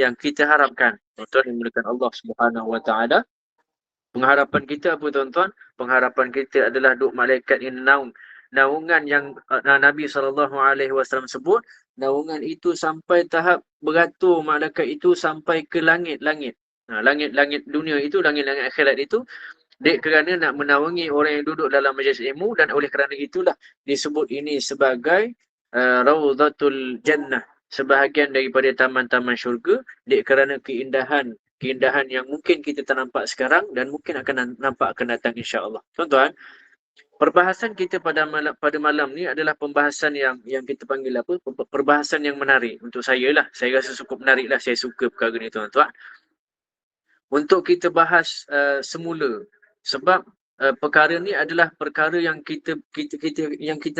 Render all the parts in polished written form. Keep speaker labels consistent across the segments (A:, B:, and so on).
A: yang kita harapkan. Tuan-tuan yang dimuliakan Allah Subhanahu wa taala. Pengharapan kita apa tuan-tuan? Pengharapan kita adalah duk malaikat yang naungan yang Nabi SAW sebut, naungan itu sampai tahap beratur malaikat itu sampai ke langit-langit. Langit-langit dunia itu, langit-langit akhirat itu, dek kerana nak menaungi orang yang duduk dalam majlis ilmu, dan oleh kerana itulah disebut ini sebagai Rawdatul Jannah, sebahagian daripada taman-taman syurga, dek kerana keindahan yang mungkin kita tak nampak sekarang dan mungkin akan nampak akan datang insya-Allah. Tuan-tuan, perbahasan kita pada malam ni adalah pembahasan yang kita panggil apa? Perbahasan yang menarik untuk saya lah. Saya rasa cukup menarik lah, saya suka perkara ni tuan-tuan. Untuk kita bahas semula, sebab perkara ni adalah perkara yang kita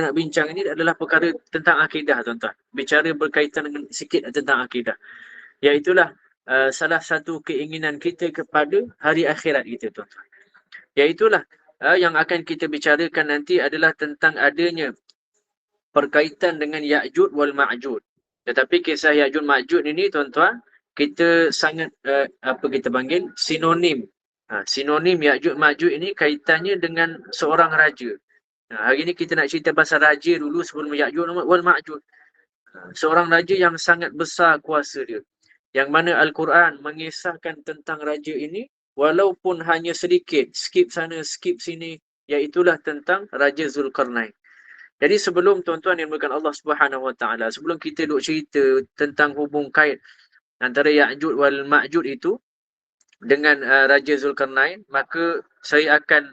A: nak bincang ini adalah perkara tentang akidah tuan-tuan. Bicara berkaitan dengan sikit tentang akidah. Iaitulah salah satu keinginan kita kepada hari akhirat kita tuan-tuan. Iaitulah yang akan kita bicarakan nanti adalah tentang adanya berkaitan dengan Ya'jud wal Ma'jud. Tetapi kisah Ya'jud Ma'jud ini tuan-tuan, kita sangat apa kita panggil sinonim. Sinonim Ya'jud Ma'jud ini kaitannya dengan seorang raja. Hari ini kita nak cerita pasal raja dulu sebelum Ya'jud wal Ma'jud. Seorang raja yang sangat besar kuasa dia, yang mana Al-Quran mengisahkan tentang raja ini walaupun hanya sedikit, skip sana skip sini, iaitulah tentang Raja Zulkarnain. Jadi sebelum tuan-tuan yang dimuliakan Allah Subhanahu Wa Taala, sebelum kita duk cerita tentang hubung kait antara Ya'jud wal Ma'jud itu dengan Raja Zulkarnain, maka saya akan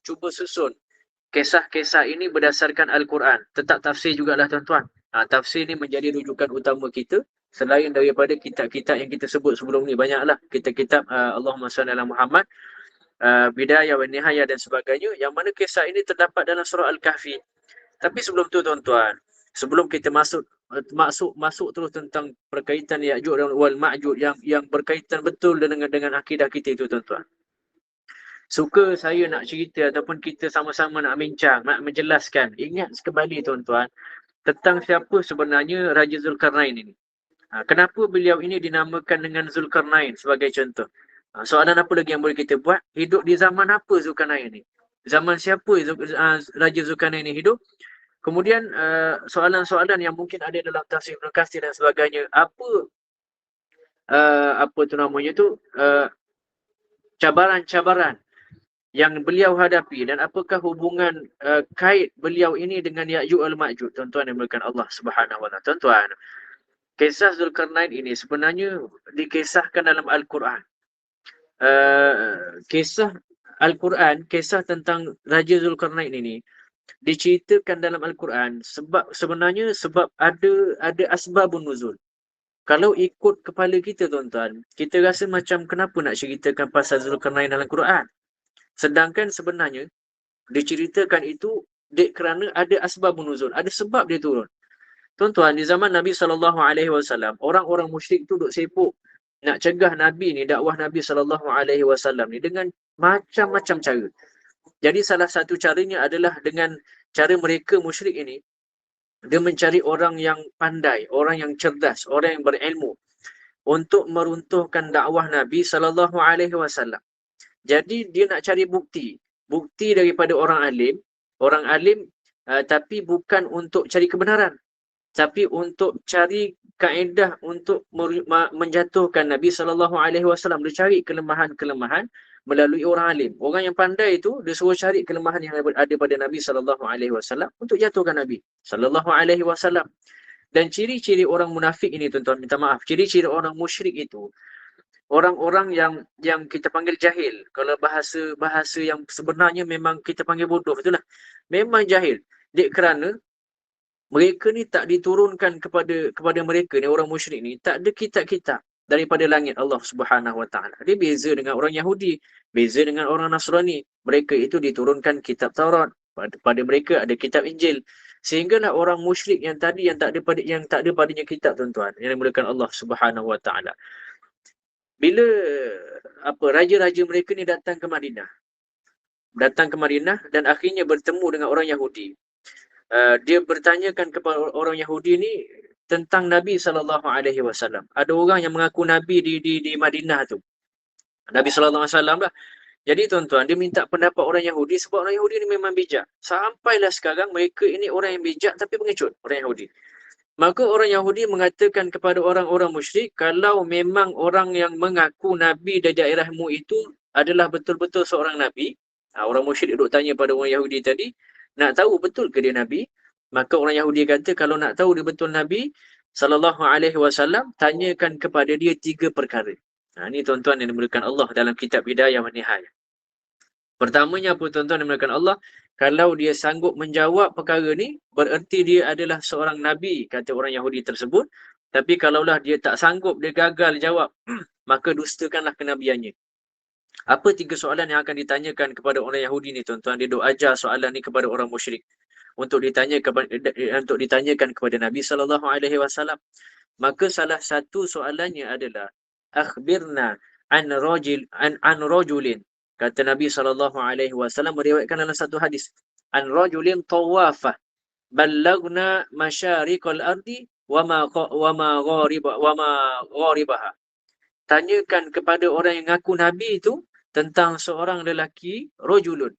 A: cuba susun kisah-kisah ini berdasarkan Al-Quran. Tetap tafsir jugalah tuan-tuan. Tafsir ni menjadi rujukan utama kita selain daripada kitab-kitab yang kita sebut sebelum ni. Banyaklah kitab-kitab Allahumma salli ala Muhammad, Bidayah wa Nihayah dan sebagainya, yang mana kisah ini terdapat dalam surah Al-Kahfi. Tapi sebelum tu tuan-tuan, sebelum kita masuk terus tentang berkaitan Ya'jud wal Ma'jud yang berkaitan betul dengan akidah kita itu tuan-tuan. Suka saya nak cerita ataupun kita sama-sama nak bincang, nak menjelaskan. Ingat kembali tuan-tuan tentang siapa sebenarnya Raja Zulkarnain ini. Kenapa beliau ini dinamakan dengan Zulkarnain sebagai contoh? Soalan apa lagi yang boleh kita buat? Hidup di zaman apa Zulkarnain ini? Zaman siapa Raja Zulkarnain ini hidup? Kemudian soalan-soalan yang mungkin ada dalam tafsir Ibn Katsir dan sebagainya. Apa tu namanya tu? Cabaran-cabaran yang beliau hadapi dan apakah hubungan kait beliau ini dengan Ya'jud wal Ma'jud. Tuan-tuan yang dimuliakan Allah Subhanahu wa taala. Tuan-tuan, kisah Zulkarnain ini sebenarnya dikisahkan dalam Al-Quran. Kisah Al-Quran, kisah tentang Raja Zulkarnain ini diceritakan dalam Al-Quran sebab ada asbabun nuzul. Kalau ikut kepala kita tuan-tuan, kita rasa macam kenapa nak ceritakan pasal Zulkarnain dalam Quran? Sedangkan sebenarnya diceritakan itu kerana ada asbabun nuzul, ada sebab dia turun. Tuan-tuan, di zaman Nabi SAW, orang-orang musyrik tu duk sibuk nak cegah Nabi ni, dakwah Nabi SAW ni dengan macam-macam cara. Jadi salah satu caranya adalah dengan cara mereka musyrik ini, dia mencari orang yang pandai, orang yang cerdas, orang yang berilmu untuk meruntuhkan dakwah Nabi SAW. Jadi dia nak cari bukti daripada orang alim, tapi bukan untuk cari kebenaran, tapi untuk cari kaedah untuk menjatuhkan Nabi SAW. Dia cari kelemahan-kelemahan melalui orang alim. Orang yang pandai itu, dia suruh cari kelemahan yang ada pada Nabi SAW untuk jatuhkan Nabi SAW. Dan ciri-ciri orang munafik ini tuan-tuan, minta maaf, ciri-ciri orang musyrik itu, orang-orang yang kita panggil jahil. Kalau bahasa yang sebenarnya memang kita panggil bodoh, betul lah. Memang jahil. Kerana mereka ni tak diturunkan kepada mereka ni, orang musyrik ni, tak ada kitab-kitab daripada langit Allah Subhanahu Wa Taala. Dia beza dengan orang Yahudi, beza dengan orang Nasrani. Mereka itu diturunkan kitab Taurat, pada mereka ada kitab Injil. Sehinggalah orang musyrik yang tak ada padanya kitab tuan-tuan, yang dimuliakan Allah Subhanahu Wa Taala. Bila raja-raja mereka ni datang ke Madinah dan akhirnya bertemu dengan orang Yahudi. Dia bertanyakan kepada orang Yahudi ni, tentang Nabi SAW. Ada orang yang mengaku Nabi di Madinah tu. Nabi SAW lah. Jadi tuan-tuan, dia minta pendapat orang Yahudi sebab orang Yahudi ni memang bijak. Sampailah sekarang mereka ini orang yang bijak tapi pengecut, orang Yahudi. Maka orang Yahudi mengatakan kepada orang-orang musyrik, kalau memang orang yang mengaku Nabi di daerahmu itu adalah betul-betul seorang Nabi, orang musyrik duduk tanya pada orang Yahudi tadi, nak tahu betul ke dia Nabi? Maka orang Yahudi kata, kalau nak tahu dia betul Nabi, SAW, tanyakan kepada dia 3 perkara. Ini tuan-tuan yang dimuliakan Allah dalam kitab Bidayah wa Nihayah. Pertamanya apa tuan-tuan yang dimuliakan Allah? Kalau dia sanggup menjawab perkara ni, bererti dia adalah seorang Nabi, kata orang Yahudi tersebut. Tapi kalaulah dia tak sanggup, dia gagal jawab, maka dustakanlah kenabiannya. Apa 3 soalan yang akan ditanyakan kepada orang Yahudi ni tuan-tuan? Dia duk ajar soalan ni kepada orang musyrik. Untuk ditanyakan kepada Nabi SAW. Maka salah satu soalannya adalah, akhbirna an rajulin. Kata Nabi SAW meriwayatkan dalam satu hadis, an rajulin tawafah ballagna masyariqal ardi wa ma gharibaha. Tanyakan kepada orang yang ngaku Nabi itu tentang seorang lelaki rajulun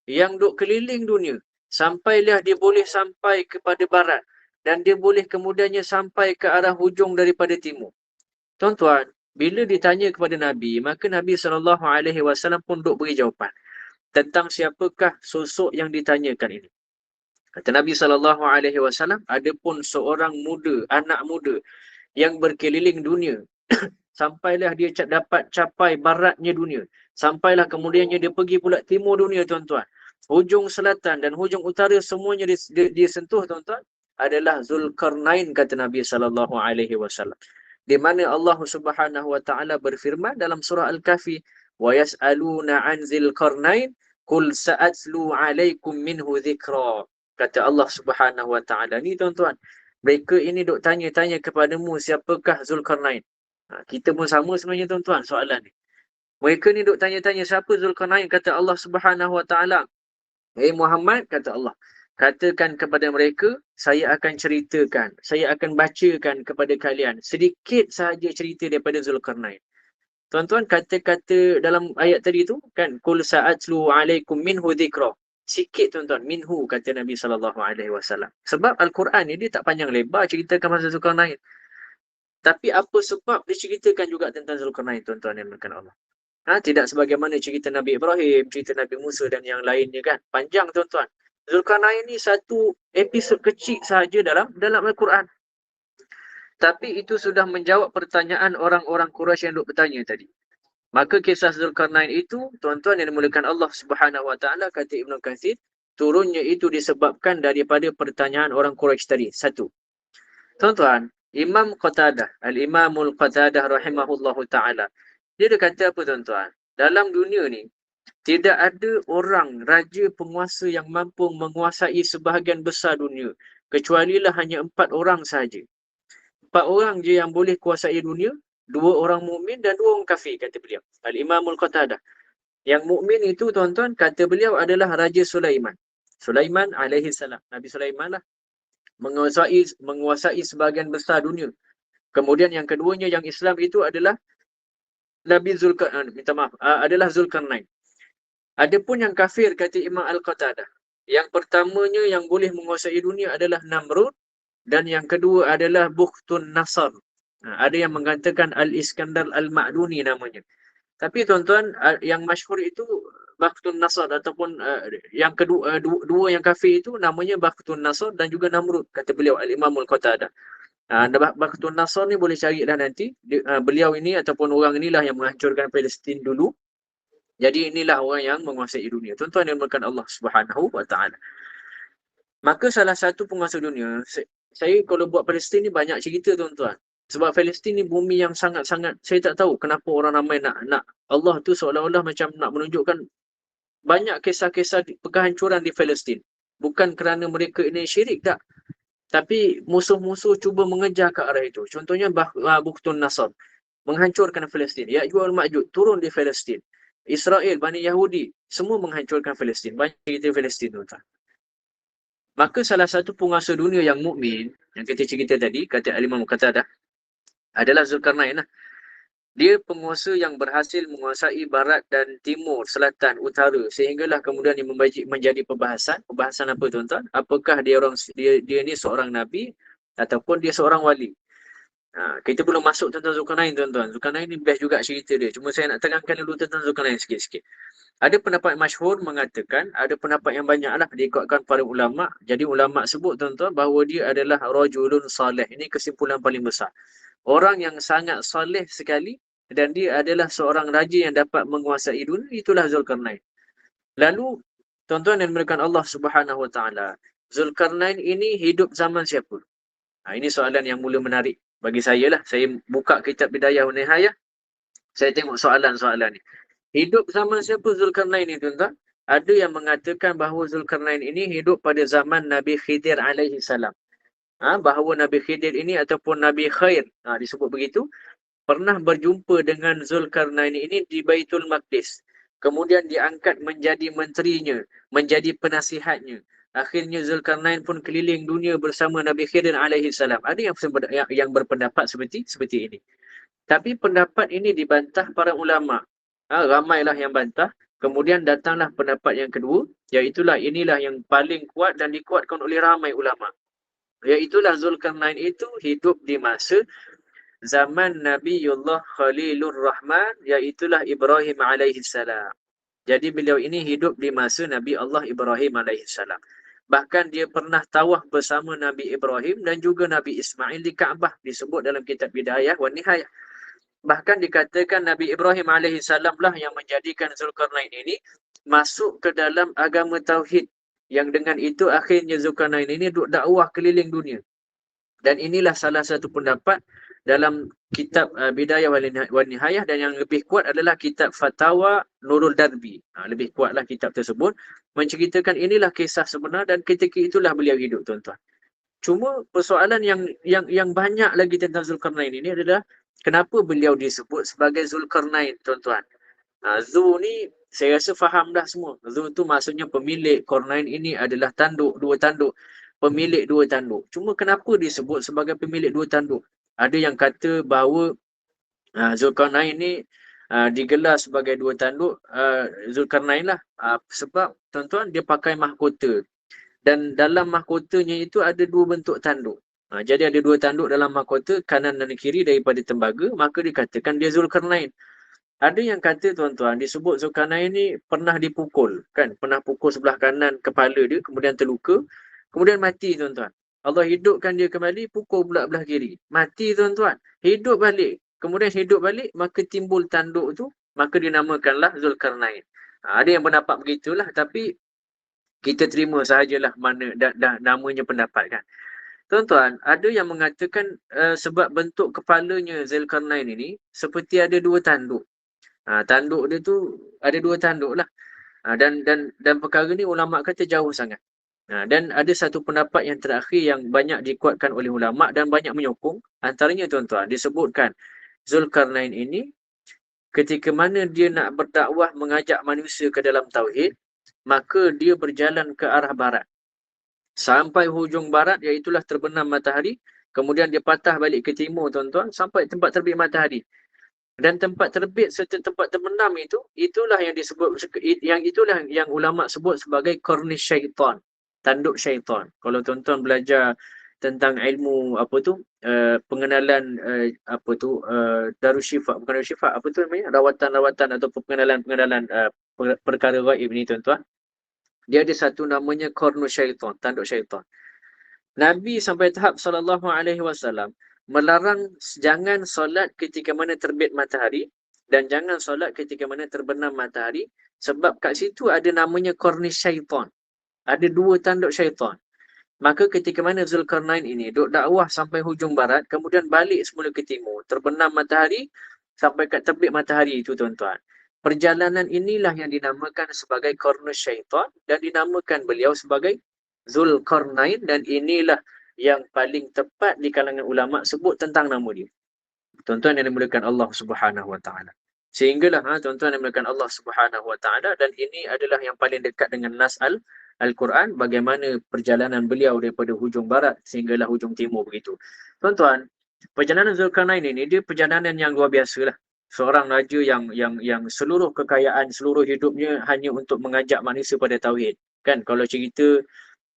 A: yang duk keliling dunia, sampailah dia boleh sampai kepada barat dan dia boleh kemudiannya sampai ke arah hujung daripada timur. Tuan-tuan, bila ditanya kepada Nabi, maka Nabi SAW pun duk beri jawapan tentang siapakah sosok yang ditanyakan ini. Kata Nabi SAW, ada pun seorang muda, anak muda yang berkeliling dunia, sampailah dia dapat capai baratnya dunia, sampailah kemudiannya dia pergi pula timur dunia tuan-tuan. Hujung selatan dan hujung utara semuanya dia sentuh tuan-tuan, adalah Zulkarnain, kata Nabi SAW. Di mana Allah Subhanahu wa taala berfirman dalam surah Al-Kahfi, wa yas'aluna 'an dzil qarnain qul sa'atlu 'alaikum minhu dzikra. Kata Allah Subhanahu wa taala ni tuan-tuan, mereka ini duk tanya-tanya kepadamu siapakah Zulkarnain. Kita pun sama sebenarnya tuan-tuan soalan ni. Mereka ni duk tanya-tanya siapa Zulkarnain, kata Allah Subhanahu wa taala. Muhammad, kata Allah, katakan kepada mereka, saya akan ceritakan, saya akan bacakan kepada kalian sedikit sahaja cerita daripada Zulkarnain. Tuan-tuan, kata-kata dalam ayat tadi tu kan, kul sa'atlu alaikum minhu dzikra. Sikit tuan-tuan, minhu, kata Nabi SAW. Sebab Al-Quran ni dia tak panjang lebar ceritakan pasal Zulkarnain. Tapi apa sebab diceritakan juga tentang Zulkarnain tuan-tuan yang dimuliakan Allah. Tidak sebagaimana cerita Nabi Ibrahim, cerita Nabi Musa dan yang lainnya kan. Panjang tuan-tuan. Zulkarnain ni satu episod kecil sahaja dalam Al-Quran. Tapi itu sudah menjawab pertanyaan orang-orang Quraisy yang duk bertanya tadi. Maka kisah Zulkarnain itu, tuan-tuan yang dimuliakan Allah Subhanahu wa taala, kata Ibn Katsir, turunnya itu disebabkan daripada pertanyaan orang Quraisy tadi. Satu. Tuan-tuan, Imam Qatadah, Al-Imamul Qatadah rahimahullahu taala, dia kata apa tuan-tuan? Dalam dunia ni, tidak ada orang, raja, penguasa yang mampu menguasai sebahagian besar dunia. Kecualilah hanya 4 orang sahaja. 4 orang je yang boleh kuasai dunia. 2 orang mukmin dan 2 orang kafir, kata beliau. Al-Imamul Qatadah. Yang mukmin itu tuan-tuan, kata beliau adalah Raja Sulaiman. Sulaiman alaihi salam. Nabi Sulaiman lah. Menguasai sebahagian besar dunia. Kemudian yang keduanya yang Islam itu adalah Nabi adalah Zulkarnain. Adapun yang kafir, kata Imam Al-Qatadah, yang pertamanya yang boleh menguasai dunia adalah Namrud dan yang kedua adalah Bukhtun Nasr. Ada yang mengatakan Al-Iskandar Al-Ma'duni namanya. Tapi tuan-tuan, yang masyhur itu Bukhtun Nasr ataupun yang kedua, dua yang kafir itu namanya Bukhtun Nasr dan juga Namrud, kata beliau Al-Imam Al-Qatadah. Bukhtun Nasr ni boleh carilah nanti. Beliau ini ataupun orang inilah yang menghancurkan Palestin dulu. Jadi inilah orang yang menguasai dunia. Tuan-tuan yang dimuliakan Allah Subhanahu wa taala. Maka salah satu penguasa dunia, saya kalau buat Palestin ni banyak cerita tuan-tuan. Sebab Palestin ni bumi yang sangat-sangat, saya tak tahu kenapa orang ramai nak Allah tu seolah-olah macam nak menunjukkan banyak kisah-kisah kehancuran di Palestin. Bukan kerana mereka ini syirik tak. Tapi musuh-musuh cuba mengejar ke arah itu. Contohnya Bukhtun Nasr menghancurkan Palestin. Ya'juj Ma'juj turun di Palestin. Israel, Bani Yahudi semua menghancurkan Palestin. Banyak cerita Palestin tuan-tuan. Maka salah satu penguasa dunia yang mukmin yang kita cerita tadi, kata Al-Imam Qatadah, adalah Zulkarnain lah. Dia penguasa yang berhasil menguasai barat dan timur, selatan, utara, sehinggalah kemudian dia menjadi perbahasan. Perbahasan apa tuan-tuan? Apakah dia ni seorang nabi ataupun dia seorang wali? Kita belum masuk tentang Zulkarnain tuan-tuan. Zulkarnain ni best juga cerita dia. Cuma saya nak terangkan dulu tentang Zulkarnain sikit-sikit. Ada pendapat masyhur mengatakan, ada pendapat yang banyaklah diikutkan para ulama. Jadi ulama sebut tuan-tuan bahawa dia adalah rajulun salih. Ini kesimpulan paling besar. Orang yang sangat soleh sekali dan dia adalah seorang raja yang dapat menguasai dunia, itulah Zulkarnain. Lalu tuan-tuan yang dimuliakan Allah Subhanahu Wa Taala, Zulkarnain ini hidup zaman siapa? Ini soalan yang mula menarik bagi saya lah. Saya buka kitab Bidayah wa Nihayah, saya tengok soalan-soalan ni. Hidup zaman siapa Zulkarnain ni tuan-tuan? Ada yang mengatakan bahawa Zulkarnain ini hidup pada zaman Nabi Khidir alaihi salam. Bahawa Nabi Khidir ini ataupun Nabi Khair, disebut begitu, pernah berjumpa dengan Zulkarnain ini di Baitul Maqdis. Kemudian diangkat menjadi menterinya, menjadi penasihatnya. Akhirnya Zulkarnain pun keliling dunia bersama Nabi Khidir alaihi salam. Ada yang berpendapat seperti ini. Tapi pendapat ini dibantah para ulama. Ramailah yang bantah. Kemudian datanglah pendapat yang kedua, iaitulah inilah yang paling kuat dan dikuatkan oleh ramai ulama. Iaitulah Zulkarnain itu hidup di masa zaman Nabiullah Khalilur Rahman, iaitulah Ibrahim alaihi salam. Jadi beliau ini hidup di masa Nabi Allah Ibrahim alaihi salam. Bahkan dia pernah tawaf bersama Nabi Ibrahim dan juga Nabi Ismail di Kaabah, disebut dalam kitab Bidayah wa Nihayah. Bahkan dikatakan Nabi Ibrahim alaihi salam lah yang menjadikan Zulkarnain ini masuk ke dalam agama tauhid, yang dengan itu akhirnya Zulkarnain ini duk dakwah keliling dunia. Dan inilah salah satu pendapat dalam kitab Bidayah wa Nihayah, dan yang lebih kuat adalah kitab Fatawa Nurul Darbi. Lebih kuatlah kitab tersebut menceritakan inilah kisah sebenar dan ketika itulah beliau hidup tuan-tuan. Cuma persoalan yang banyak lagi tentang Zulkarnain ini adalah kenapa beliau disebut sebagai Zulkarnain tuan-tuan. Zu ni saya rasa faham dah semua. Zu tu maksudnya pemilik. Qarnain ini adalah tanduk, dua tanduk. Pemilik dua tanduk. Cuma kenapa disebut sebagai pemilik dua tanduk? Ada yang kata bahawa Zulkarnain ni digelar sebagai dua tanduk Zulkarnain lah. Sebab tuan-tuan dia pakai mahkota. Dan dalam mahkotanya itu ada dua bentuk tanduk. Jadi ada dua tanduk dalam mahkota, kanan dan kiri daripada tembaga, maka dikatakan dia Zulkarnain. Ada yang kata tuan-tuan, disebut Zulkarnain ni pernah dipukul, kan? Pernah pukul sebelah kanan kepala dia, kemudian terluka, kemudian mati tuan-tuan. Allah hidupkan dia kembali, pukul pula belah kiri. Mati tuan-tuan. Hidup balik. Kemudian hidup balik, maka timbul tanduk tu, maka dinamakanlah Zulkarnain. Ada yang pendapat begitulah, tapi kita terima sahajalah mana namanya pendapat, kan? Tuan-tuan, ada yang mengatakan sebab bentuk kepalanya Zulkarnain ini seperti ada dua tanduk. Tanduk dia tu ada dua tanduk lah. Dan perkara ni ulama kata jauh sangat. Dan ada satu pendapat yang terakhir yang banyak dikuatkan oleh ulama dan banyak menyokong. Antaranya tuan-tuan, disebutkan Zulkarnain ini ketika mana dia nak berdakwah mengajak manusia ke dalam tauhid, maka dia berjalan ke arah barat. Sampai hujung barat, iaitulah terbenam matahari. Kemudian dia patah balik ke timur tuan-tuan, sampai tempat terbit matahari. Dan tempat terbit serta tempat terbenam itu, itulah yang disebut, itulah yang ulama sebut sebagai kornis syaitan, tanduk syaitan. Kalau tuan-tuan belajar tentang ilmu pengenalan Darussyifa, bukan Darussyifa, apa tu namanya, rawatan-rawatan atau pengenalan perkara gaib ni tuan-tuan, dia ada satu namanya kornus syaitan, tanduk syaitan. Nabi sampai tahap SAW melarang jangan solat ketika mana terbit matahari dan jangan solat ketika mana terbenam matahari, sebab kat situ ada namanya kornis syaitan. Ada dua tanduk syaitan. Maka ketika mana Zulkarnain ini duk dakwah sampai hujung barat, kemudian balik semula ke timur, terbenam matahari sampai kat terbit matahari itu tuan-tuan. Perjalanan inilah yang dinamakan sebagai kornus syaitan dan dinamakan beliau sebagai Zulkarnain, dan inilah yang paling tepat di kalangan ulama sebut tentang nama dia. Tuan-tuan yang dimuliakan Allah Subhanahu Wa Taala. Sehinggalah tuan-tuan yang dimuliakan Allah Subhanahu Wa Taala, dan ini adalah yang paling dekat dengan nas Al-Quran, bagaimana perjalanan beliau daripada hujung barat sehinggalah hujung timur begitu. Tuan-tuan, perjalanan Zulkarnain ini dia perjalanan yang luar biasa lah. Seorang raja yang seluruh kekayaan, seluruh hidupnya hanya untuk mengajak manusia pada tauhid. Kan kalau cerita,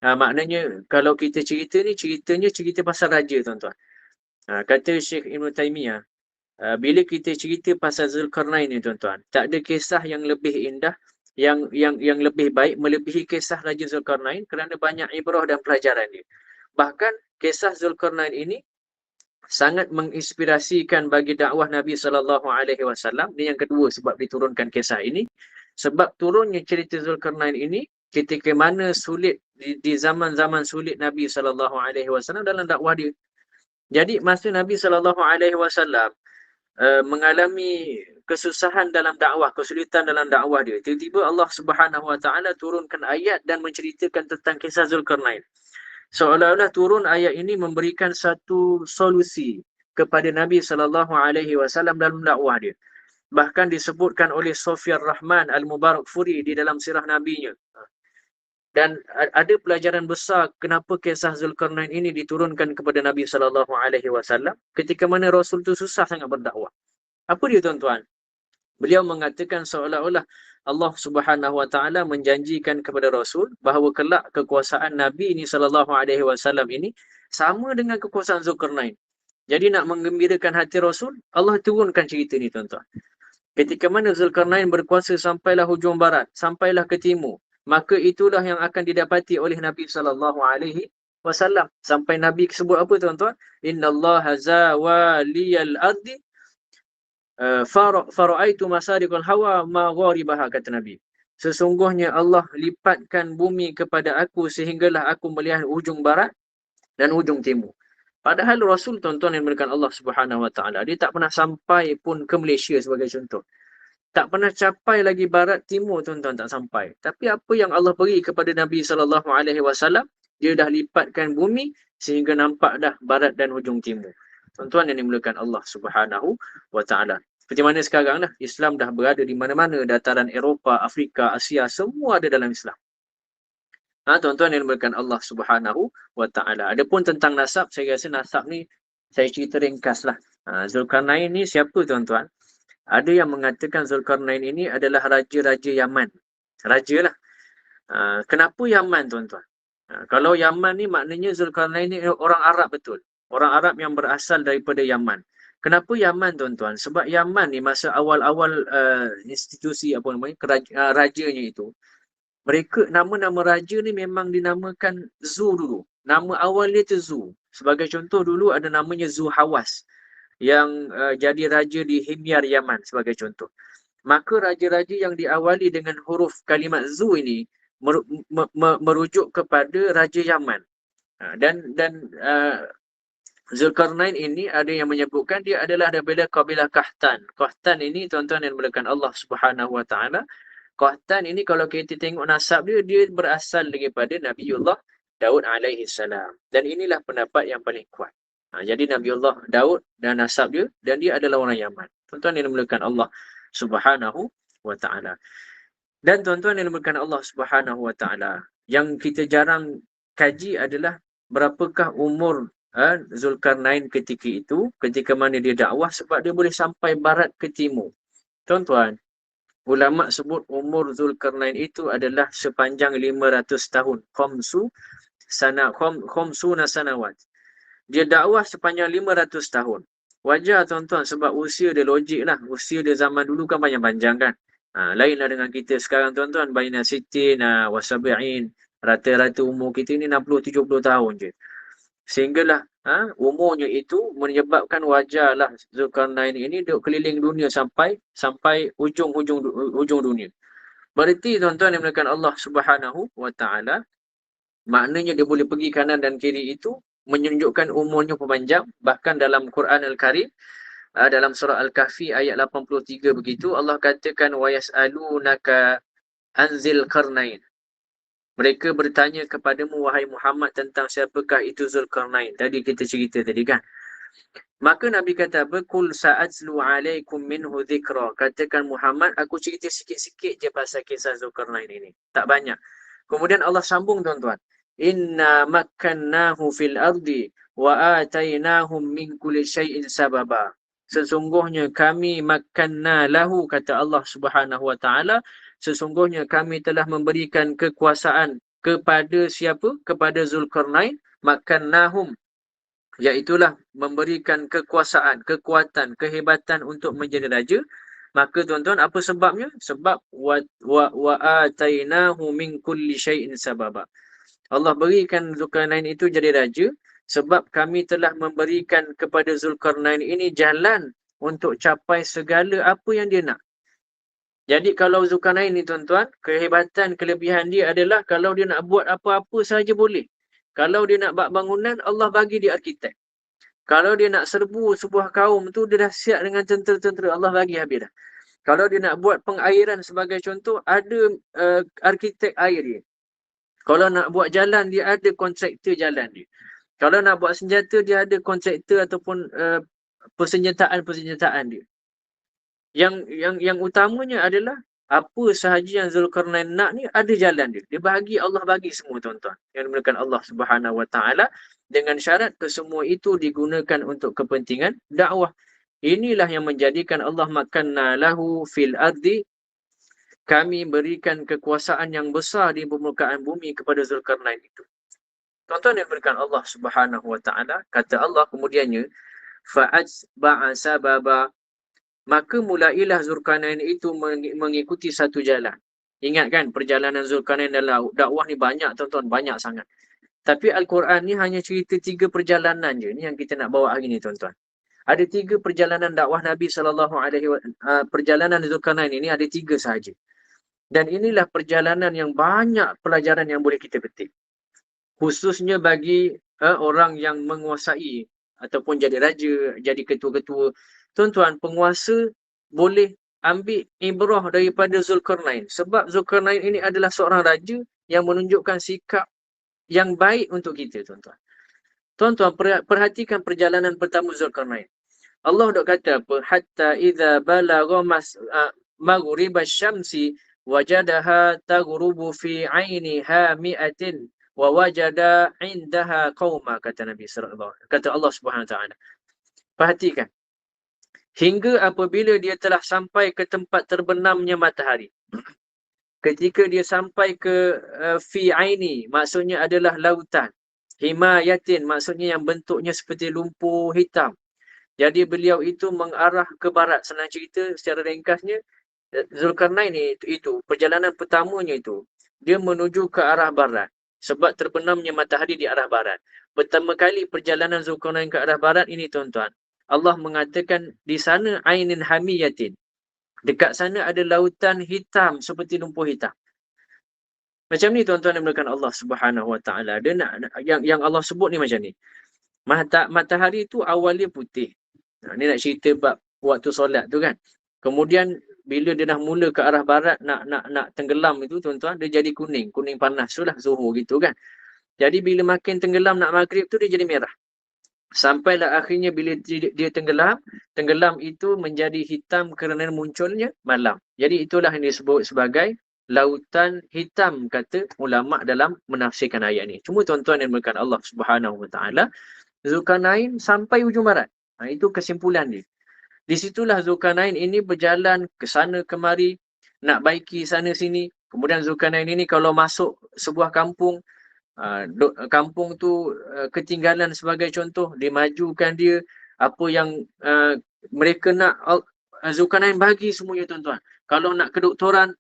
A: maknanya kalau kita cerita ni, ceritanya cerita pasal raja, tuan-tuan. Kata Syekh Ibn Taymiyah, bila kita cerita pasal Zulkarnain ni, tuan-tuan, tak ada kisah yang lebih indah, yang lebih baik melebihi kisah Raja Zulkarnain kerana banyak ibrah dan pelajaran dia. Bahkan kisah Zulkarnain ini sangat menginspirasikan bagi dakwah Nabi sallallahu alaihi wasallam. Ini yang kedua sebab diturunkan kisah ini. Sebab turunnya cerita Zulkarnain ini ketika mana sulit di zaman-zaman sulit Nabi sallallahu alaihi wasallam dalam dakwah dia. Jadi masa Nabi sallallahu alaihi wasallam mengalami kesusahan dalam dakwah, kesulitan dalam dakwah dia, tiba-tiba Allah Subhanahu Wa Taala turunkan ayat dan menceritakan tentang kisah Zulkarnain. Seolah-olah turun ayat ini memberikan satu solusi kepada Nabi sallallahu alaihi wasallam dalam dakwah dia. Bahkan disebutkan oleh Sofyan Rahman Al-Mubarakfuri di dalam sirah nabinya. Dan ada pelajaran besar kenapa kisah Zulkarnain ini diturunkan kepada Nabi sallallahu alaihi wasallam ketika mana Rasul tu susah sangat berdakwah. Apa dia, tuan-tuan? Beliau mengatakan seolah-olah Allah Subhanahu Wa Taala menjanjikan kepada Rasul bahawa kelak kekuasaan Nabi ini sallallahu alaihi wasallam ini sama dengan kekuasaan Zulkarnain. Jadi nak menggembirakan hati Rasul, Allah turunkan cerita ni, tuan-tuan. Ketika mana Zulkarnain berkuasa sampailah hujung barat, sampailah ke timur, maka itulah yang akan didapati oleh Nabi sallallahu alaihi wasallam. Sampai Nabi sebut apa, tuan-tuan? Innallaha zawaliyal ardi fara'aitu masariqal hawa ma gharibaha, kata Nabi. Sesungguhnya Allah lipatkan bumi kepada aku sehinggalah aku melihat ujung barat dan ujung timur. Padahal Rasul, tuan-tuan yang dimuliakan Allah Subhanahu Wa Taala, dia tak pernah sampai pun ke Malaysia sebagai contoh. Tak pernah capai lagi barat timur, tuan-tuan, tak sampai. Tapi apa yang Allah beri kepada Nabi sallallahu alaihi wasallam, dia dah lipatkan bumi sehingga nampak dah barat dan hujung timur. Tuan-tuan yang dimuliakan Allah Subhanahu Wa Taala. Seperti mana sekarang dah, Islam dah berada di mana-mana, dataran Eropah, Afrika, Asia, semua ada dalam Islam. Tuan-tuan yang dimuliakan Allah Subhanahu Wa Taala. Adapun tentang nasab, saya rasa nasab ni saya cerita ringkas lah. Zulkarnain ni siapa, tuan-tuan? Ada yang mengatakan Zulkarnain ini adalah raja-raja Yaman. Raja lah. Kenapa Yaman, tuan-tuan? Kalau Yaman ni maknanya Zulkarnain ni orang Arab betul. Orang Arab yang berasal daripada Yaman. Kenapa Yaman, tuan-tuan? Sebab Yaman ni masa awal-awal institusi apa namanya, rajanya itu, mereka nama-nama raja ni memang dinamakan Zu dulu. Nama awal dia tu Zu. Sebagai contoh dulu ada namanya Zu Hawas yang jadi raja di Himyar Yaman sebagai contoh. Maka raja-raja yang diawali dengan huruf kalimat Zu ini merujuk kepada Raja Yaman. Dan Zulkarnain ini ada yang menyebutkan dia adalah daripada kabilah Qahtan. Qahtan ini, tuan-tuan yang dimuliakan Allah Subhanahu Wa Taala, Qahtan ini kalau kita tengok nasab dia, dia berasal daripada Nabiullah Daud alaihi salam. Dan inilah pendapat yang paling kuat. Jadi Nabiullah Daud dan nasab dia, dan dia adalah orang Yaman. Tuan-tuan yang dimuliakan Allah Subhanahu Wa Taala. Dan tuan-tuan yang dimuliakan Allah Subhanahu Wa Taala, yang kita jarang kaji adalah berapakah umur Zulkarnain ketika itu, ketika mana dia dakwah, sebab dia boleh sampai barat ke timur. Tuan-tuan, ulama sebut umur Zulkarnain itu adalah sepanjang 500 tahun. Khamsuna sanawat. Dia dakwah sepanjang 500 tahun. Wajar, tuan-tuan, sebab usia dia logik lah. Usia dia zaman dulu kan panjang-panjang kan. Lainlah dengan kita sekarang, tuan-tuan. Baina sitin wasabi'in. Rata-rata umur kita ni 60-70 tahun je. Sehinggalah umurnya itu menyebabkan wajarlah Zulkarnain ini duduk keliling dunia sampai ujung dunia. Berarti, tuan-tuan yang dimuliakan Allah Subhanahu Wa Taala, maknanya dia boleh pergi kanan dan kiri itu menunjukkan umurnya panjang. Bahkan dalam Quran Al-Karim, dalam surah Al-Kahfi ayat 83 begitu, Allah katakan wa yas'alunaka anzil qarnain. Mereka bertanya kepadamu, wahai Muhammad, tentang siapakah itu Zulkarnain. Tadi kita cerita tadi kan. Maka Nabi kata, Qul sa'atzlu alaikum minhu dhikra. Katakan Muhammad, aku cerita sikit-sikit je pasal kisah Zulkarnain ini. Tak banyak. Kemudian Allah sambung tuan-tuan. Inna makkannahu fil ardi wa atainahum min kulli syai'in sababa. Sesungguhnya kami makkanna lahu, kata Allah Subhanahu wa taala, sesungguhnya kami telah memberikan kekuasaan kepada siapa? Kepada Zulkarnain. Makkannahum, iaitulah memberikan kekuasaan, kekuatan, kehebatan untuk menjadi raja. Maka tuan-tuan, apa sebabnya? Sebab wa atainahu min kulli syai'in sababa. Allah berikan Zulkarnain itu jadi raja sebab kami telah memberikan kepada Zulkarnain ini jalan untuk capai segala apa yang dia nak. Jadi kalau Zulkarnain ni tuan-tuan, kehebatan, kelebihan dia adalah kalau dia nak buat apa-apa sahaja boleh. Kalau dia nak buat bangunan, Allah bagi dia arkitek. Kalau dia nak serbu sebuah kaum tu, dia dah siap dengan tentera-tentera, Allah bagi habis dah. Kalau dia nak buat pengairan sebagai contoh, ada arkitek air dia. Kalau nak buat jalan, dia ada kontraktor jalan dia. Kalau nak buat senjata, dia ada kontraktor ataupun persenjataan dia. Yang utamanya adalah apa sahaja yang Zulkarnain nak ni ada jalan dia. Allah bagi semua tuan-tuan. Yang dimulakan Allah Subhanahu wa taala dengan syarat kesemua itu digunakan untuk kepentingan dakwah. Inilah yang menjadikan Allah makanna lahu fil ardi, kami berikan kekuasaan yang besar di permukaan bumi kepada Zulkarnain itu. Tuan-tuan yang berikan Allah Subhanahu wa taala, kata Allah kemudiannya, fa'atba'a sababa, maka mulailah Zulkarnain itu mengikuti satu jalan. Ingat kan, perjalanan Zulkarnain dalam dakwah ni banyak tuan-tuan, banyak sangat. Tapi Al-Quran ni hanya cerita 3 perjalanan je. Ni yang kita nak bawa hari ni tuan-tuan. Ada 3 perjalanan dakwah Nabi SAW. Perjalanan Zulkarnain ini ada 3 sahaja. Dan inilah perjalanan yang banyak pelajaran yang boleh kita petik. Khususnya bagi orang yang menguasai ataupun jadi raja, jadi ketua-ketua. Tuan-tuan, penguasa boleh ambil ibrah daripada Zulkarnain. Sebab Zulkarnain ini adalah seorang raja yang menunjukkan sikap yang baik untuk kita, tuan-tuan. Tuan-tuan, perhatikan perjalanan pertama Zulkarnain. Allah dah kata apa? Hatta idza balagha maghrib asy-syamsi wajadaha taghrubu fi 'ainiha mi'atin wa wajada 'indaha qauma, kata Nabi sallallahu alaihi wasallam. Kata Allah Subhanahu wa taala. Perhatikan. Hingga apabila dia telah sampai ke tempat terbenamnya matahari. Ketika dia sampai ke fi aini, maksudnya adalah lautan. Himayatin, maksudnya yang bentuknya seperti lumpur hitam. Jadi beliau itu mengarah ke barat. Senang cerita secara ringkasnya, Zulkarnain itu perjalanan pertamanya itu, dia menuju ke arah barat. Sebab terbenamnya matahari di arah barat. Pertama kali perjalanan Zulkarnain ke arah barat ini tuan-tuan, Allah mengatakan di sana ainin hamiyatin. Dekat sana ada lautan hitam seperti lumpur hitam. Macam ni tuan-tuan yang dimulakan Allah Subhanahu wa taala. Dia nak yang Allah sebut ni macam ni. Matahari tu awalnya putih. Ni nak cerita bab waktu solat tu kan. Kemudian bila dia dah mula ke arah barat nak tenggelam itu tuan-tuan, dia jadi kuning panas tu lah, zuhur gitu kan. Jadi bila makin tenggelam nak maghrib tu dia jadi merah. Sampailah akhirnya bila dia tenggelam itu menjadi hitam kerana munculnya malam. Jadi itulah yang disebut sebagai lautan hitam, kata ulama dalam menafsirkan ayat ni. Cuma tuan-tuan yang dimulakan Allah Subhanahu wa taala, Zulkarnain sampai ujung barat. Itu kesimpulan dia. Di situlah Zulkarnain ini berjalan ke sana kemari, nak baiki sana sini. Kemudian Zulkarnain ini kalau masuk sebuah kampung, kampung tu ketinggalan sebagai contoh, dimajukan dia, apa yang mereka nak, Zulkarnain bagi semuanya tuan-tuan. Kalau nak kedoktoran,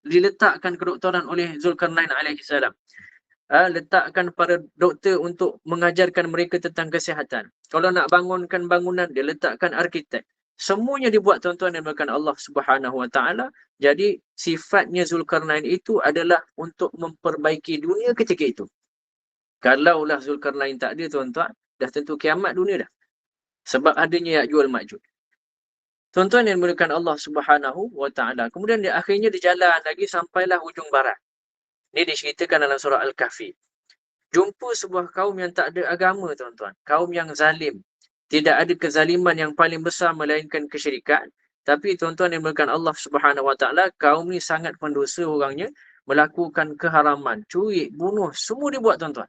A: diletakkan kedoktoran oleh Zulkarnain alaihissalam. Letakkan para doktor untuk mengajarkan mereka tentang kesihatan. Kalau nak bangunkan bangunan, dia letakkan arkitek. Semuanya dibuat tuan-tuan yang dimulakan Allah Subhanahu wa taala. Jadi sifatnya Zulkarnain itu adalah untuk memperbaiki dunia ketika itu. Kalaulah Zulkarnain tak ada tuan-tuan, dah tentu kiamat dunia dah. Sebab adanya Ya'juj Ma'juj. Tuan-tuan yang dimulakan Allah Subhanahu wa taala. Kemudian dia akhirnya dijalan lagi sampailah ujung barat. Ini diceritakan dalam surah Al-Kahfi. Jumpa sebuah kaum yang tak ada agama tuan-tuan. Kaum yang zalim. Tidak ada kezaliman yang paling besar melainkan kesyirikan. Tapi tuan-tuan yang dimulakan Allah Subhanahu wa taala, kaum ni sangat pendosa orangnya. melakukan keharaman, curi, bunuh, semua dia buat tuan-tuan.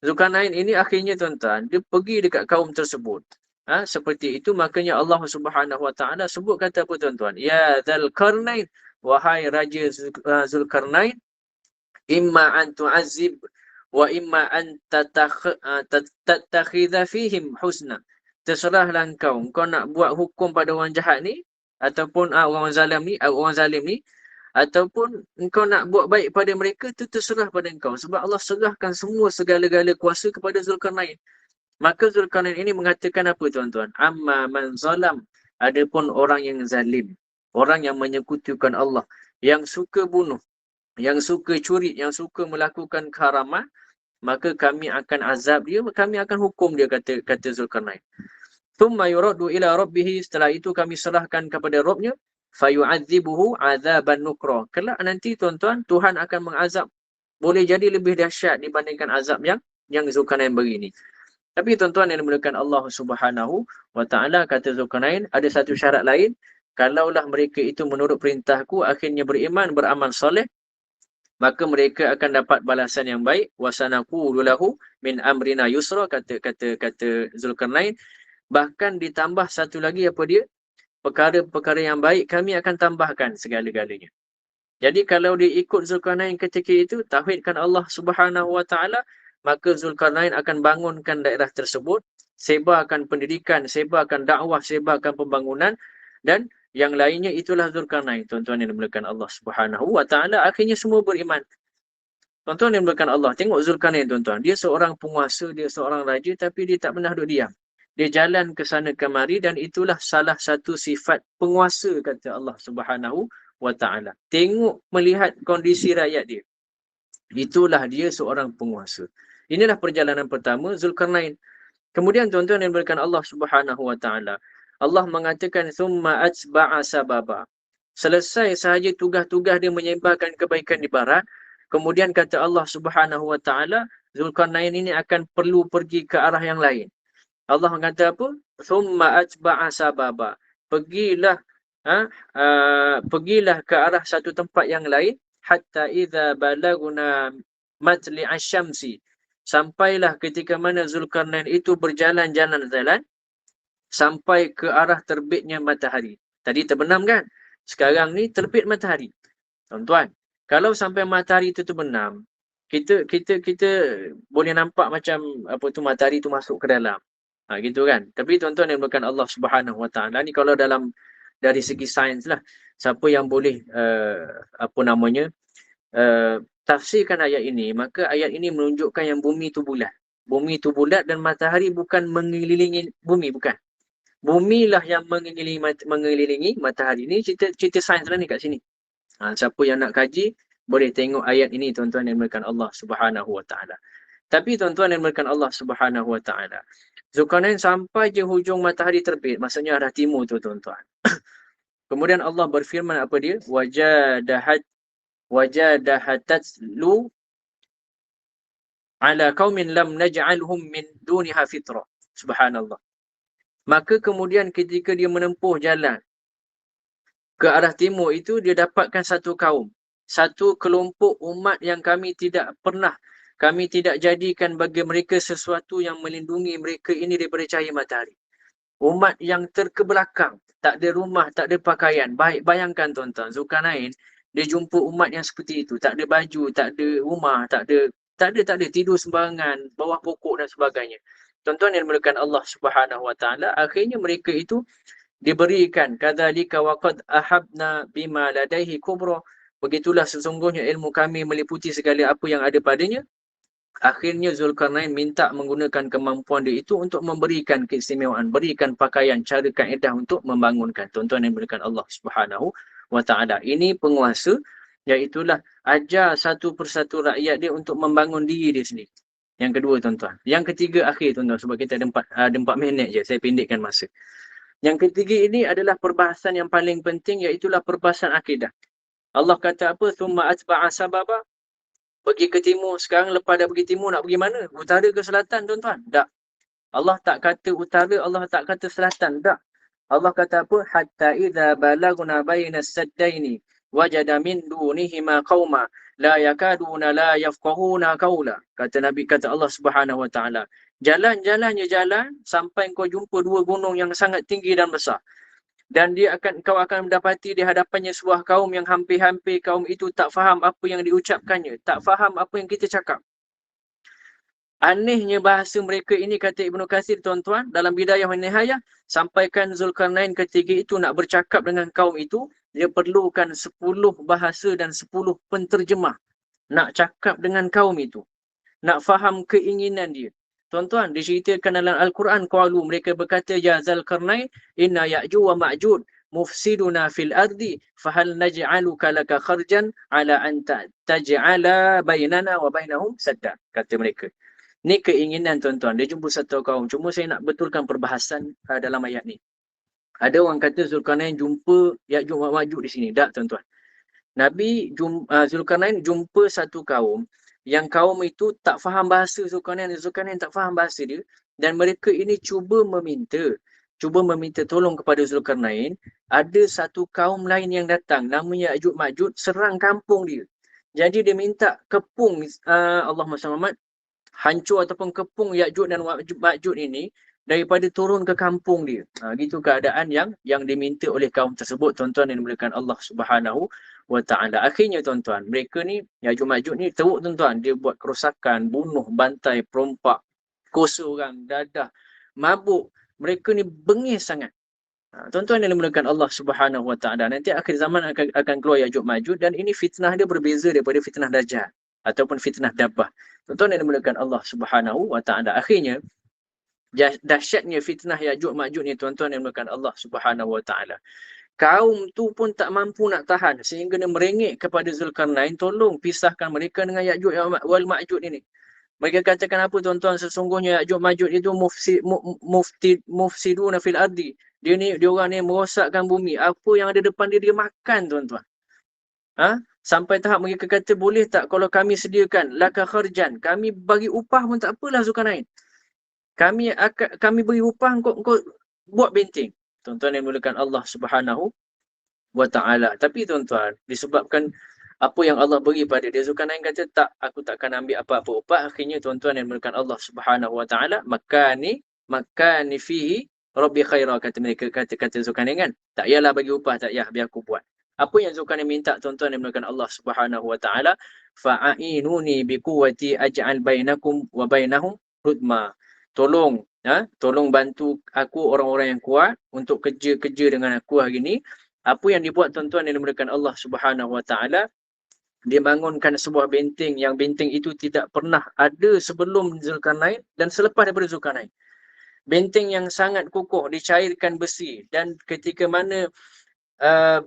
A: Zulkarnain ini akhirnya tuan-tuan, dia pergi dekat kaum tersebut. Seperti itu, makanya Allah Subhanahu Wa Taala sebut kata apa tuan-tuan? Ya Dzulqarnain, wahai Raja Zulkarnain, imma an tu'azzib wa imma an tattakhidha fihim husna. Terserahlah engkau nak buat hukum pada orang jahat ni, ataupun orang zalim ni, ataupun engkau nak buat baik pada mereka, itu terserah pada engkau. Sebab Allah serahkan semua segala-gala kuasa kepada Zulkarnain. Maka Zulkarnain ini mengatakan apa tuan-tuan? Amma man zalam. Adapun orang yang zalim, orang yang menyekutukan Allah, yang suka bunuh, yang suka curi, yang suka melakukan keharaman, maka kami akan azab dia, kami akan hukum dia, kata Zulkarnain. Thumma yuraddu ila rabbih, setelah itu kami serahkan kepada Rabbnya, fayu'adzibuhu azaban nukra. Kelak nanti tuan-tuan, Tuhan akan mengazab, boleh jadi lebih dahsyat dibandingkan azab yang Zulkarnain beri ini. Tapi tuan-tuan yang dimuliakan Allah Subhanahu Wa Taala, kata Zulkarnain, ada satu syarat lain. Kalaulah mereka itu menurut perintahku, akhirnya beriman, beramal soleh, maka mereka akan dapat balasan yang baik. Wasanaqulu lahu min amrina yusra, kata Zulkarnain. Bahkan ditambah satu lagi, apa dia? Perkara-perkara yang baik kami akan tambahkan segala-galanya. Jadi kalau dia ikut Zulkarnain ketika itu, tauhidkan Allah Subhanahu Wa Taala, maka Zulkarnain akan bangunkan daerah tersebut, sebarkan pendidikan, sebarkan dakwah, sebarkan pembangunan, dan yang lainnya. Itulah Zulkarnain, tuan-tuan yang dimuliakan Allah Subhanahu Wa Taala. Akhirnya semua beriman. Tuan-tuan yang dimuliakan Allah, tengok Zulkarnain tuan-tuan, dia seorang penguasa, dia seorang raja, tapi dia tak pernah duduk diam. Dia jalan ke sana kemari, dan itulah salah satu sifat penguasa, kata Allah Subhanahu Wa Taala. Tengok, melihat kondisi rakyat dia, itulah dia seorang penguasa. Inilah perjalanan pertama Zulkarnain. Kemudian tuan-tuan yang dimuliakan Allah Subhanahu Wa Taala, Allah mengatakan summa atba'a sababa. Selesai sahaja tugas-tugas dia menyebarkan kebaikan di barat, kemudian kata Allah Subhanahu Wa Taala, Zulkarnain ini akan perlu pergi ke arah yang lain. Allah kata apa? Summa atba'a sababa. Pergilah ke arah satu tempat yang lain, hatta idza balaguna matli asyamsi. Sampailah ketika mana Zulkarnain itu berjalan-jalan sampai ke arah terbitnya matahari. Tadi terbenam kan? Sekarang ni terbit matahari. Tuan-tuan, kalau sampai matahari itu terbenam, kita boleh nampak macam apa tu, matahari tu masuk ke dalam. Gitu kan? Tapi tuan-tuan yang bukan Allah Subhanahu Wa Taala ni, kalau dari segi sains lah, siapa yang boleh tafsirkan ayat ini, maka ayat ini menunjukkan yang bumi tu bulat. Bumi tu bulat dan matahari bukan mengelilingi bumi, bukan. Bumi lah yang mengelilingi matahari. Ini cerita sains lah ni kat sini. Siapa yang nak kaji, boleh tengok ayat ini, tuan-tuan yang dimuliakan Allah Subhanahu Wa Taala. Tapi tuan-tuan yang dimuliakan Allah Subhanahu Wa Taala, Zulkarnain sampai je hujung matahari terbit, maksudnya arah timur tu tuan-tuan. Kemudian Allah berfirman apa dia? Wajadahatatlu ala qaumin lam naj'alhum min duniha fitrah. Subhanallah. Maka kemudian ketika dia menempuh jalan ke arah timur itu, dia dapatkan satu kaum, satu kelompok umat yang kami tidak jadikan bagi mereka sesuatu yang melindungi mereka ini daripada cahaya matahari. Umat yang terkebelakang, tak ada rumah, tak ada pakaian. Baik, bayangkan tuan-tuan, Zulkarnain, dia jumpa umat yang seperti itu. Tak ada baju, tak ada rumah, tak ada tidur sembarangan, bawah pokok dan sebagainya. Tuan-tuan yang dimuliakan Allah Subhanahu Wa Taala, akhirnya mereka itu diberikan kadzalika waqad ahabna bima ladaihi kubra. Begitulah sesungguhnya ilmu kami meliputi segala apa yang ada padanya. Akhirnya Zulkarnain minta menggunakan kemampuan dia itu untuk memberikan keistimewaan, berikan pakaian, cara kaedah untuk membangunkan. Tuan-tuan yang dimuliakan Allah Subhanahu Wa Taala, ini penguasa, iaitulah ajar satu persatu rakyat dia untuk membangun diri dia sendiri. Yang kedua tuan-tuan. Yang ketiga akhir tuan-tuan, sebab kita ada 4 minit je, saya pendekkan masa. Yang ketiga ini adalah perbahasan yang paling penting, iaitulah perbahasan akidah. Allah kata apa? Thumma atba'a sababa. Pergi ke timur. Sekarang lepas dah pergi timur, nak pergi mana? Utara ke selatan tuan-tuan? Tak. Allah tak kata utara, Allah tak kata selatan. Tak. Allah kata apa? Hatta idza balagna baina saddaini wajada min dunihima qauma la yakaduna la yafqahuna qaula. Kata Nabi, kata Allah Subhanahu wa taala, jalan-jalannya jalan sampai kau jumpa dua gunung yang sangat tinggi dan besar. Dan kau akan mendapati di hadapannya sebuah kaum yang hampir-hampir kaum itu tak faham apa yang diucapkannya, tak faham apa yang kita cakap. Anehnya bahasa mereka ini, kata Ibnu Katsir tuan-tuan, dalam Bidayah wa Nihayah, sampaikan Zulkarnain ketika itu nak bercakap dengan kaum itu, dia perlukan 10 bahasa dan 10 penterjemah nak cakap dengan kaum itu, nak faham keinginan dia. Tuan-tuan, diceritakan dalam Al-Quran, qalu, mereka berkata, ya Zulkarnain, inna ya'ju wa ma'jud mufsiduna fil ardi fahal naj'aluka laka kharjan ala an taj'ala bainana wa bainahum sadda. Kata mereka. Ni keinginan tuan-tuan. Dia jumpa satu kaum. Cuma saya nak betulkan perbahasan dalam ayat ni. Ada orang kata Zulkarnain jumpa Ya'juj wa Ma'juj di sini. Tak tuan-tuan. Nabi Zulkarnain jumpa satu kaum yang kaum itu tak faham bahasa Zulkarnain. Zulkarnain tak faham bahasa dia. Dan mereka ini cuba meminta tolong kepada Zulkarnain. Ada satu kaum lain yang datang. Namanya Ya'juj Ma'juj serang kampung dia. Jadi dia minta kepung Allahumma salli hancur ataupun kepung Ya'juj dan Ma'juj ini daripada turun ke kampung dia. Gitu keadaan yang diminta oleh kaum tersebut, tuan-tuan yang dimuliakan Allah Subhanahu wa taala. Akhirnya tuan-tuan, mereka ni Ya'juj Ma'juj ni teruk tuan-tuan, dia buat kerosakan, bunuh, bantai, perompak, kosa orang, dadah, mabuk. Mereka ni bengis sangat. Tuan-tuan yang dimuliakan Allah Subhanahu wa taala, nanti akhir zaman akan keluar Ya'juj Ma'juj, dan ini fitnah dia berbeza daripada fitnah Dajjal ataupun fitnah Dabbah. Tuan-tuan yang dimuliakan Allah Subhanahu wa taala, akhirnya dahsyatnya fitnah Ya'juj Ma'juj ni, tuan-tuan yang dimuliakan Allah Subhanahu wa taala, kaum tu pun tak mampu nak tahan sehingga dia merengek kepada Zulkarnain, tolong pisahkan mereka dengan Ya'juj wal Ma'juj ini. Mereka katakan apa tuan-tuan? Sesungguhnya Ya'juj Ma'juj itu mufsiduna fil ardi. Dia orang ni merosakkan bumi. Apa yang ada depan dia makan tuan-tuan. Sampai tahap mereka kata, boleh tak kalau kami sediakan laka kharjan, kami bagi upah pun tak apalah Zulkarnain. Kami beri upah kau buat benteng. Tuan-tuan yang dimuliakan Allah Subhanahu wa taala. Tapi tuan-tuan, disebabkan apa yang Allah beri pada dia, Zulkarnain kata, tak, aku takkan ambil apa-apa upah. Akhirnya tuan-tuan yang dimuliakan Allah Subhanahu wa taala, makani fihi rabbi khaira, kata mereka, kata Zulkarnain kan, tak yalah bagi upah, tak yah, biar aku buat. Apa yang Zulkarnain minta, tuan-tuan yang dimuliakan Allah Subhanahu wa taala, fa'inuni biquwwati aj'al bainakum wa bainahum rudma. Tolong bantu aku orang-orang yang kuat untuk kerja dengan aku hari ni. Apa yang dibuat tuan-tuan yang dimuliakan Allah Subhanahu wa taala, dia bangunkan sebuah benteng yang benteng itu tidak pernah ada sebelum Zulkarnain dan selepas daripada Zulkarnain. Benteng yang sangat kokoh, dicairkan besi, dan ketika mana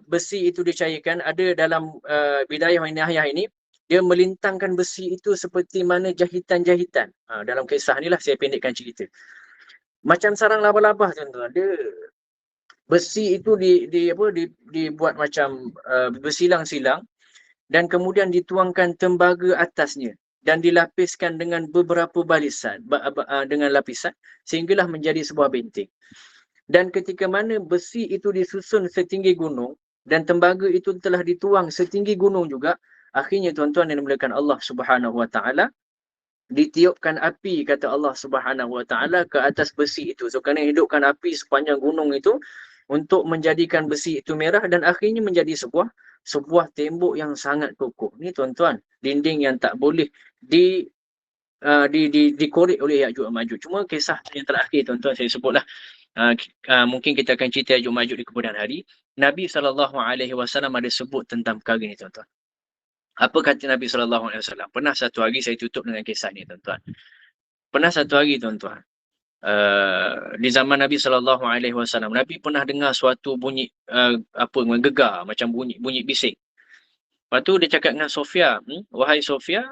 A: besi itu dicairkan, ada dalam Bidayah wa Nihayah ini, dia melintangkan besi itu seperti mana jahitan-jahitan. Dalam kisah ni lah saya pendekkan cerita. Macam sarang laba-laba tuan-tuan. Dia besi itu dibuat macam bersilang-silang, dan kemudian dituangkan tembaga atasnya dan dilapiskan dengan beberapa barisan, dengan lapisan, sehinggalah menjadi sebuah benteng. Dan ketika mana besi itu disusun setinggi gunung dan tembaga itu telah dituang setinggi gunung juga, akhirnya tuan-tuan yang dimuliakan Allah Subhanahu wa taala, ditiupkan api, kata Allah Subhanahu wa taala, ke atas besi itu. So kerana hidupkan api sepanjang gunung itu untuk menjadikan besi itu merah, dan akhirnya menjadi sebuah tembok yang sangat kokoh. Ni tuan-tuan, dinding yang tak boleh dikorek oleh Ya'juj Ma'juj. Cuma kisah yang terakhir tuan-tuan saya sebutlah. Mungkin kita akan cerita Ya'juj Ma'juj di kemudian hari. Nabi SAW ada sebut tentang perkara ni tuan-tuan. Apa kata Nabi SAW? Pernah satu hari, saya tutup dengan kisah ni tuan-tuan. Pernah satu hari tuan-tuan, di zaman Nabi SAW, Nabi pernah dengar suatu bunyi gegar, macam bunyi bising. Lepas tu dia cakap dengan Sofia, wahai Sofia,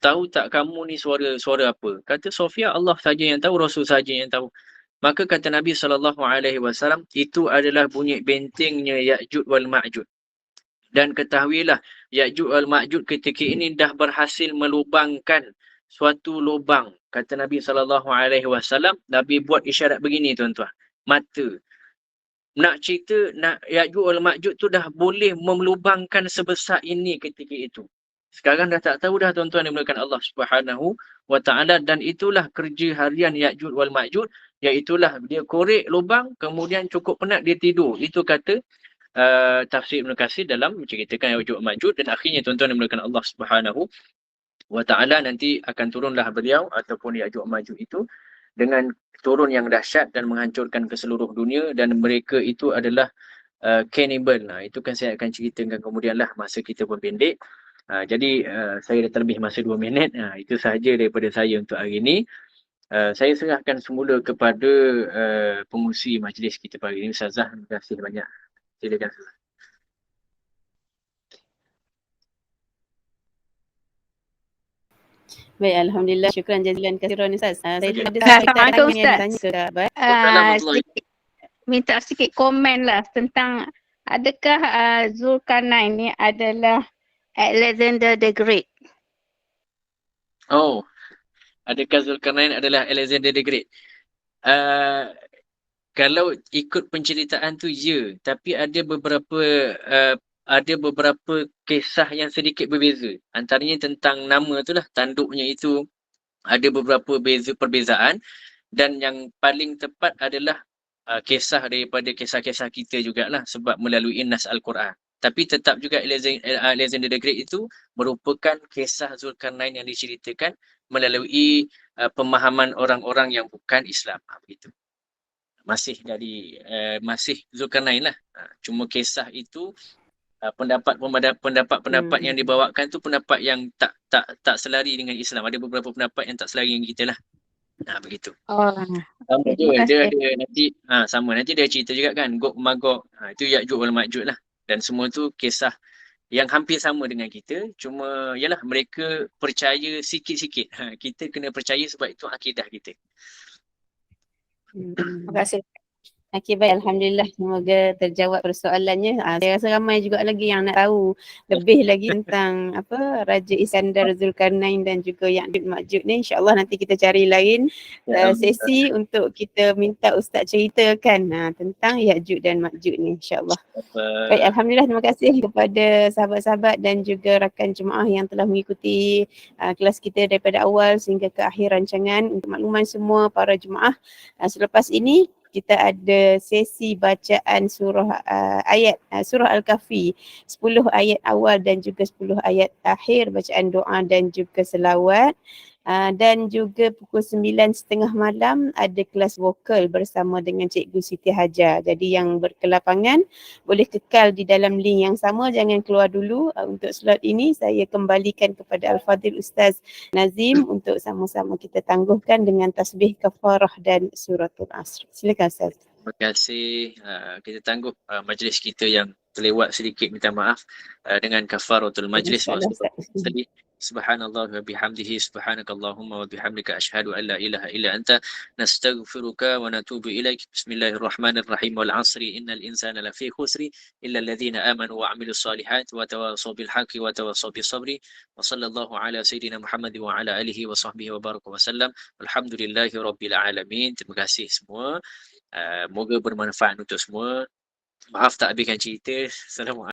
A: tahu tak kamu ni suara apa? Kata Sofia, Allah saja yang tahu, Rasul saja yang tahu. Maka kata Nabi SAW, itu adalah bunyi bentengnya Ya'juj wal Ma'juj. Dan ketahuilah, Ya'juj wal Ma'juj ketika ini dah berhasil melubangkan suatu lubang. Kata Nabi SAW, Nabi buat isyarat begini tuan-tuan, mata. Nak cerita, Ya'juj wal Ma'juj tu dah boleh melubangkan sebesar ini ketika itu. Sekarang dah tak tahu dah tuan-tuan yang dimuliakan Allah Subhanahu wa taala, dan itulah kerja harian Ya'juj wal Ma'juj, iaitulah dia korek lubang kemudian cukup penat dia tidur. Itu kata tafsir Ibn Katsir dalam menceritakan Ya'juj wal Ma'juj, dan akhirnya tuan-tuan yang dimuliakan Allah Subhanahu wa taala nanti akan turunlah beliau ataupun Ya'juj wal Ma'juj itu dengan turun yang dahsyat dan menghancurkan ke seluruh dunia, dan mereka itu adalah cannibal. Itu kan saya akan ceritakan kemudian lah, masa kita pun pendek. Jadi saya dah terlebih masa 2 minit. Itu sahaja daripada saya untuk hari ini. Saya serahkan semula kepada pengurusi majlis kita pagi ini, Ustazah. Terima kasih banyak. Silakan.
B: Baik, alhamdulillah. Syukran jazilan kasiran Ustaz. Saya
A: Okey.
B: ada sedikit
C: Assalamualaikum,
B: pertanyaan yang
C: Ustaz.
B: tanya ke Abang.
C: Sedikit, minta sedikit komen lah tentang adakah Zulkarnain ni adalah Alexander the Great?
A: Oh, adakah Zulkarnain adalah Alexander the Great? Kalau ikut penceritaan tu ya, tapi ada beberapa kisah yang sedikit berbeza. Antaranya tentang nama tu lah, tanduknya itu ada beberapa perbezaan, dan yang paling tepat adalah kisah daripada kisah-kisah kita jugalah, sebab melalui nas Al-Quran. Tapi tetap juga Alexander the Great itu merupakan kisah Zulkarnain yang diceritakan melalui pemahaman orang-orang yang bukan Islam. Begitu. Masih Zulkarnain lah. Cuma kisah itu pendapat yang dibawakan tu pendapat yang tak selari dengan Islam. Ada beberapa pendapat yang tak selari dengan kita lah. Begitu. Sama
C: okay,
A: je, dia ada nanti sama nanti dia cerita juga kan, Gog Magog. Itu Ya'juj wal Ma'juj lah. Dan semua tu kisah yang hampir sama dengan kita, cuma yalah mereka percaya sikit-sikit. Kita kena percaya sebab itu akidah kita.
C: Terima kasih.
B: Okey, baik, alhamdulillah, semoga terjawab persoalannya. Saya rasa ramai juga lagi yang nak tahu lebih lagi tentang Raja Iskandar Zulkarnain dan juga Ya'juj Ma'juj ni. InsyaAllah nanti kita cari lain sesi untuk kita minta Ustaz ceritakan tentang Ya'juj dan Ma'juj ni, insyaAllah. Baik, alhamdulillah, terima kasih kepada sahabat-sahabat dan juga rakan jemaah yang telah mengikuti kelas kita daripada awal sehingga ke akhir rancangan. Untuk makluman semua para jemaah, selepas ini kita ada sesi bacaan surah Al-Kahfi, 10 ayat awal dan juga 10 ayat akhir, bacaan doa dan juga selawat. Dan juga pukul 9.30 malam ada kelas vokal bersama dengan Cikgu Siti Hajar. Jadi yang berkelapangan boleh kekal di dalam link yang sama, jangan keluar dulu. Untuk slot ini saya kembalikan kepada Al-Fadhil Ustaz Nazim untuk sama-sama kita tangguhkan dengan tasbih kafarah dan suratul Asr. Silakan Ustaz.
A: Terima kasih. Kita tangguh majlis kita yang terlewat sedikit, minta maaf, dengan kafaratul majlis. Tadi subhanallah wa bihamdihi subhanakallahumma wa bihamdika asyhadu an la ilaha illa anta nastaghfiruka wa natubu ilaik. Bismillahirrahmanirrahim. Wal 'asri innal insana lafi khusri illa alladhina amanu wa 'amilus solihati wa tawassaw bil haqqi wa tawassaw bis sabri. Wa sallallahu ala sayidina Muhammad wa ala alihi wa sahbihi wa baraka wa sallam. Alhamdulillahi rabbil alamin. Terima kasih semua. Moga bermanfaat untuk semua. Maaf tak habiskan cerita. Assalamualaikum.